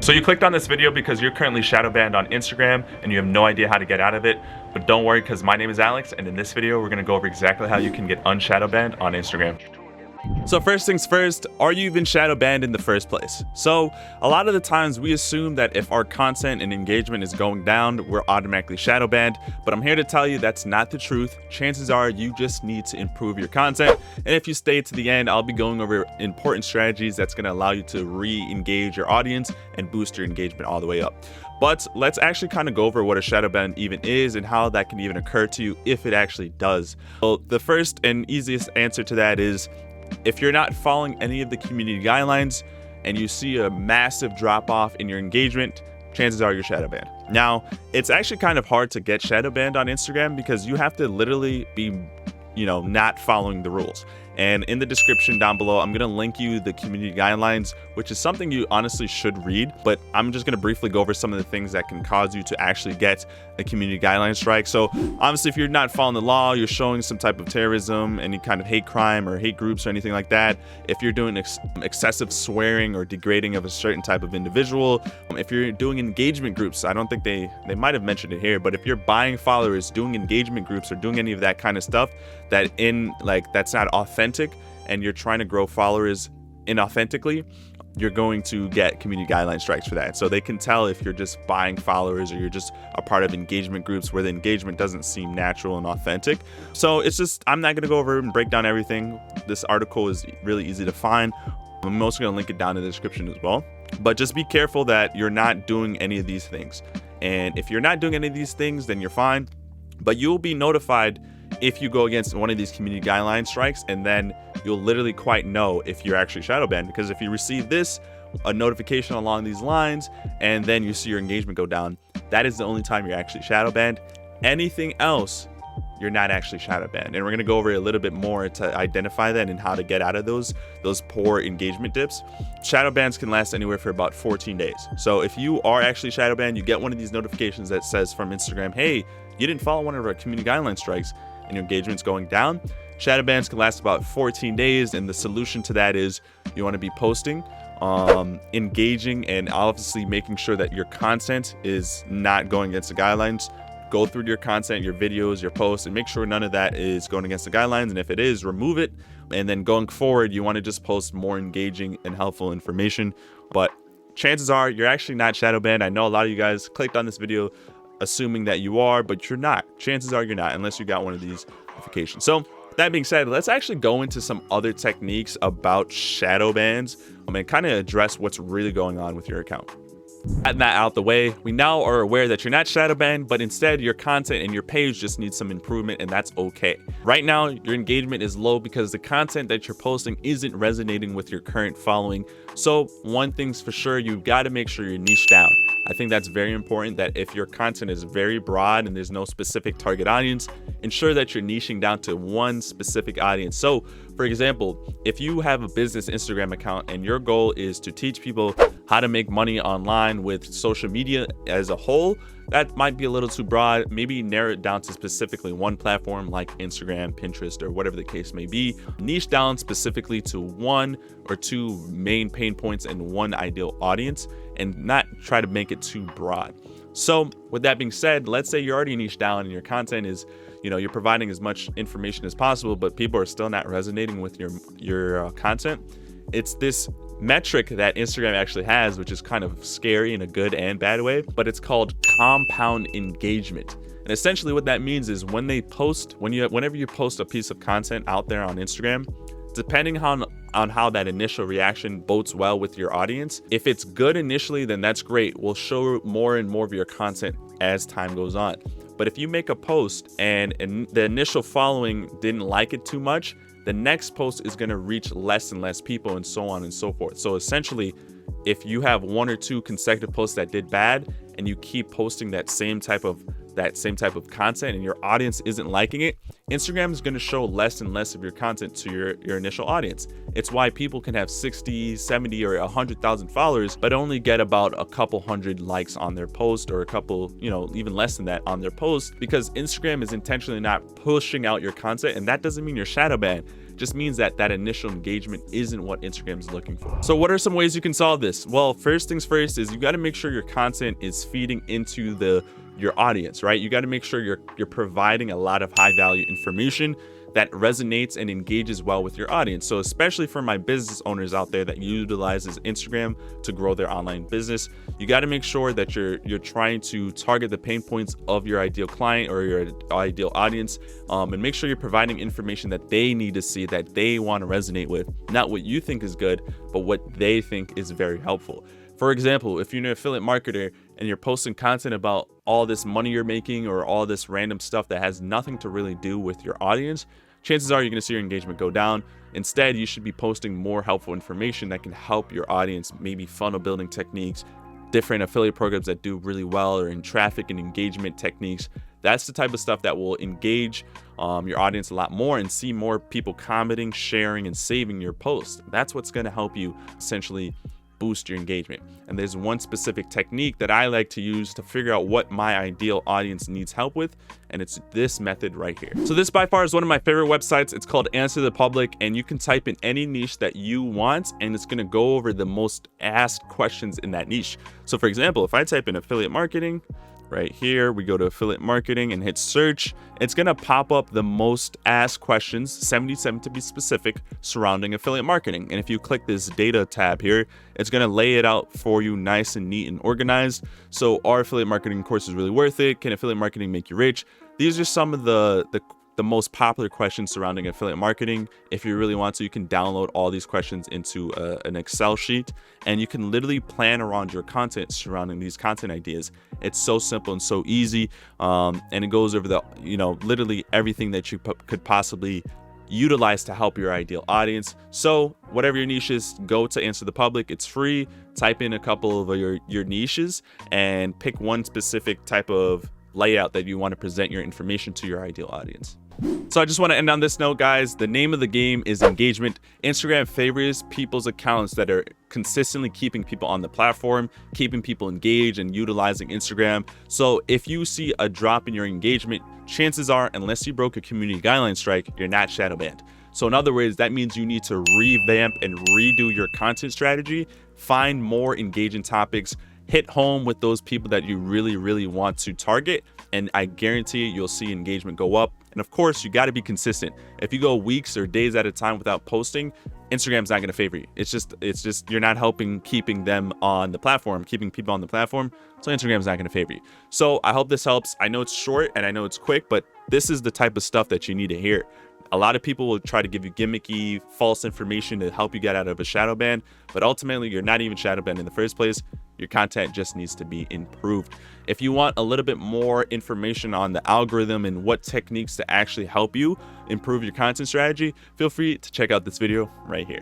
So you clicked on this video because you're currently shadow banned on Instagram and you have no idea how to get out of it. But don't worry, because my name is Alex, and in this video we're going to go over exactly how you can get unshadow banned on Instagram. So first things first, are you even shadow banned in the first place? So a lot of the times we assume that if our content and engagement is going down, we're automatically shadow banned, but I'm here to tell you that's not the truth. Chances are you just need to improve your content, and if you stay to the end, I'll be going over important strategies that's going to allow you to re-engage your audience and boost your engagement all the way up. But let's actually kind of go over what a shadow ban even is and how that can even occur to you if it actually does. Well, the first and easiest answer to that is if you're not following any of the community guidelines and you see a massive drop off in your engagement, chances are you're shadow banned. Now, it's actually kind of hard to get shadow banned on Instagram because you have to literally be, not following the rules. And in the description down below, I'm going to link you the community guidelines, which is something you honestly should read. But I'm just going to briefly go over some of the things that can cause you to actually get a community guideline strike. So obviously, if you're not following the law, you're showing some type of terrorism, any kind of hate crime or hate groups or anything like that. If you're doing excessive swearing or degrading of a certain type of individual, if you're doing engagement groups, I don't think they might have mentioned it here, but if you're buying followers, doing engagement groups or doing any of that kind of stuff that's not authentic, and you're trying to grow followers inauthentically, you're going to get community guideline strikes for that. So they can tell if you're just buying followers or you're just a part of engagement groups where the engagement doesn't seem natural and authentic. So it's just, I'm not going to go over and break down everything. This article is really easy to find. I'm also going to link it down in the description as well. But just be careful that you're not doing any of these things. And if you're not doing any of these things, then you're fine. But you'll be notified if you go against one of these community guideline strikes, and then you'll literally quite know if you're actually shadow banned, because if you receive a notification along these lines and then you see your engagement go down, that is the only time you're actually shadow banned. Anything else, you're not actually shadow banned. And we're going to go over a little bit more to identify that and how to get out of those poor engagement dips. Shadow bans can last anywhere for about 14 days. So if you are actually shadow banned, you get one of these notifications that says from Instagram, hey, you didn't follow one of our community guideline strikes and your engagement's going down. Shadow bans can last about 14 days, and the solution to that is you want to be posting, engaging, and obviously making sure that your content is not going against the guidelines. Go through your content, your videos, your posts, and make sure none of that is going against the guidelines, and if it is, remove it. And then going forward, you want to just post more engaging and helpful information. But chances are you're actually not shadow banned. I know a lot of you guys clicked on this video assuming that you are, but you're not. Chances are you're not, unless you got one of these notifications. So that being said, let's actually go into some other techniques about shadow bans and kind of address what's really going on with your account. Getting that out the way, we now are aware that you're not shadow banned, but instead your content and your page just needs some improvement, and that's okay. Right now, your engagement is low because the content that you're posting isn't resonating with your current following. So one thing's for sure, you've got to make sure you're niche down. I think that's very important, that if your content is very broad and there's no specific target audience, ensure that you're niching down to one specific audience. So for example, if you have a business Instagram account and your goal is to teach people how to make money online with social media as a whole, that might be a little too broad. Maybe narrow it down to specifically one platform like Instagram, Pinterest, or whatever the case may be. Niche down specifically to one or two main pain points and one ideal audience, and not try to make it too broad. So with that being said, let's say you're already niche down and your content is, you're providing as much information as possible, but people are still not resonating with your content. It's this metric that Instagram actually has, which is kind of scary in a good and bad way, but it's called compound engagement. And essentially what that means is whenever you post a piece of content out there on Instagram, depending on how that initial reaction bodes well with your audience, if it's good initially, then that's great. We'll show more and more of your content as time goes on. But if you make a post and the initial following didn't like it too much, the next post is going to reach less and less people, and so on and so forth. So essentially, if you have one or two consecutive posts that did bad and you keep posting that same type of content and your audience isn't liking it, Instagram is going to show less and less of your content to your initial audience. It's why people can have 60, 70, or 100,000 followers, but only get about a couple hundred likes on their post, or a couple, even less than that on their post, because Instagram is intentionally not pushing out your content. And that doesn't mean you're shadow banned. just means that that initial engagement isn't what Instagram's looking for. So what are some ways you can solve this? Well, first things first is you got to make sure your content is feeding into your audience, right? You got to make sure you're providing a lot of high value information that resonates and engages well with your audience. So especially for my business owners out there that utilizes Instagram to grow their online business, you got to make sure that you're trying to target the pain points of your ideal client or your ideal audience, and make sure you're providing information that they need to see, that they want to resonate with, not what you think is good, but what they think is very helpful. For example, if you're an affiliate marketer and you're posting content about all this money you're making or all this random stuff that has nothing to really do with your audience, chances are you're going to see your engagement go down. Instead, you should be posting more helpful information that can help your audience, maybe funnel building techniques, different affiliate programs that do really well, or in traffic and engagement techniques. That's the type of stuff that will engage your audience a lot more and see more people commenting, sharing, and saving your post. That's what's going to help you essentially boost your engagement. And there's one specific technique that I like to use to figure out what my ideal audience needs help with, and it's this method right here. So this by far is one of my favorite websites. It's called Answer the Public, and you can type in any niche that you want, and it's going to go over the most asked questions in that niche. So for example, if I type in affiliate marketing, right here, we go to affiliate marketing and hit search. It's going to pop up the most asked questions, 77 to be specific, surrounding affiliate marketing. And if you click this data tab here, it's going to lay it out for you nice and neat and organized. So are affiliate marketing courses really worth it? Can affiliate marketing make you rich? These are some of the most popular questions surrounding affiliate marketing. If you really want to, you can download all these questions into an Excel sheet, and you can literally plan around your content surrounding these content ideas. It's so simple and so easy, and it goes over literally everything that you could possibly utilize to help your ideal audience. So whatever your niche is, go to Answer the Public. It's free. Type in a couple of your niches and pick one specific type of layout that you want to present your information to your ideal audience. So I just want to end on this note, guys. The name of the game is engagement. Instagram favors people's accounts that are consistently keeping people on the platform, keeping people engaged and utilizing Instagram. So if you see a drop in your engagement, chances are, unless you broke a community guideline strike, you're not shadow banned. So in other words, that means you need to revamp and redo your content strategy, find more engaging topics, hit home with those people that you really, really want to target, and I guarantee you'll see engagement go up. And of course, you got to be consistent. If you go weeks or days at a time without posting, Instagram's not going to favor you. It's just you're not helping keeping them on the platform, keeping people on the platform. So Instagram's not going to favor you. So I hope this helps. I know it's short and I know it's quick, but this is the type of stuff that you need to hear. A lot of people will try to give you gimmicky, false information to help you get out of a shadow ban, but ultimately you're not even shadow banned in the first place. Your content just needs to be improved. If you want a little bit more information on the algorithm and what techniques to actually help you improve your content strategy, feel free to check out this video right here.